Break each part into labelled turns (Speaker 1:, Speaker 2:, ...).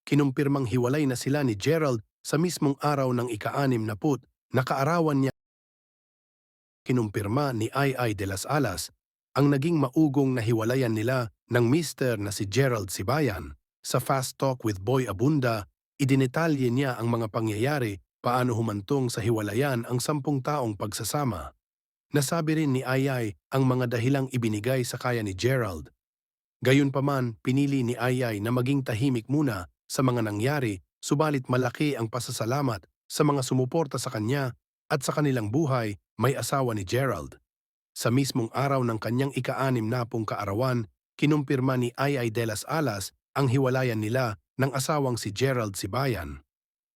Speaker 1: Kinumpirmang hiwalay na sila ni Gerald sa mismong araw ng ika-60 na kaarawan niya. Kinumpirma ni de las Alas ang naging maugong na hiwalayan nila ng mister na si Gerald Sibayan. Sa Fast Talk with Boy Abunda, idinetalye niya ang mga pangyayari paano humantong sa hiwalayan ang 10 taong pagsasama. Nasabi rin ni ang mga dahilang ibinigay sa kaya ni Gerald. Gayunpaman, pinili ni na maging tahimik muna sa mga nangyari, subalit malaki ang pasasalamat sa mga sumuporta sa kanya at sa kanilang buhay. May asawa ni Gerald. Sa mismong araw ng kanyang ika-60 kaarawan, kinumpirma ni de las Alas ang hiwalayan nila ng asawang si Gerald Sibayan.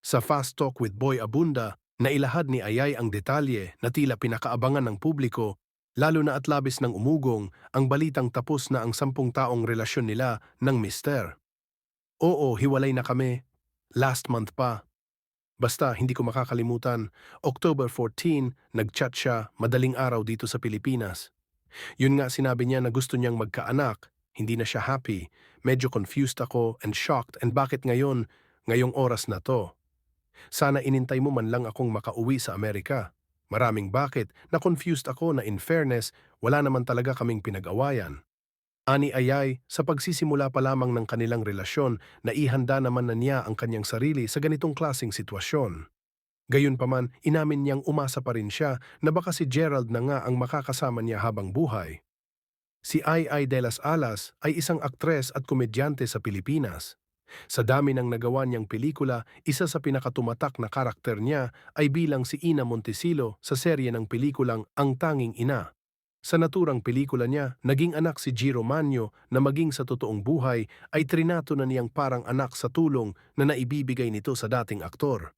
Speaker 1: Sa Fast Talk with Boy Abunda, nailahad ni ang detalye na tila pinakaabangan ng publiko, lalo na at labis ng umugong ang balitang tapos na ang 10 taong relasyon nila ng mister. Oo, hiwalay na kami. Last month pa. Basta hindi ko makakalimutan, October 14, nag-chat siya madaling araw dito sa Pilipinas. Yun nga sinabi niya na gusto niyang magkaanak, hindi na siya happy. Medyo confused ako and shocked and bakit ngayong oras na to? Sana inintay mo man lang akong makauwi sa Amerika. Maraming bakit, na-confused ako na in fairness, wala naman talaga kaming pinag-awayan. Ani sa pagsisimula pa lamang ng kanilang relasyon, naihanda naman na niya ang kanyang sarili sa ganitong klaseng sitwasyon. Gayunpaman, inamin niyang umasa pa rin siya na baka si Gerald na nga ang makakasama niya habang buhay. Si de las Alas ay isang aktres at komedyante sa Pilipinas. Sa dami ng nagawa niyang pelikula, isa sa pinakatumatak na karakter niya ay bilang si Ina Montesilo sa serye ng pelikulang Ang Tanging Ina. Sa naturang pelikula niya, naging anak si Giro Manyo na maging sa totoong buhay ay trinato na niyang parang anak sa tulong na naibibigay nito sa dating aktor.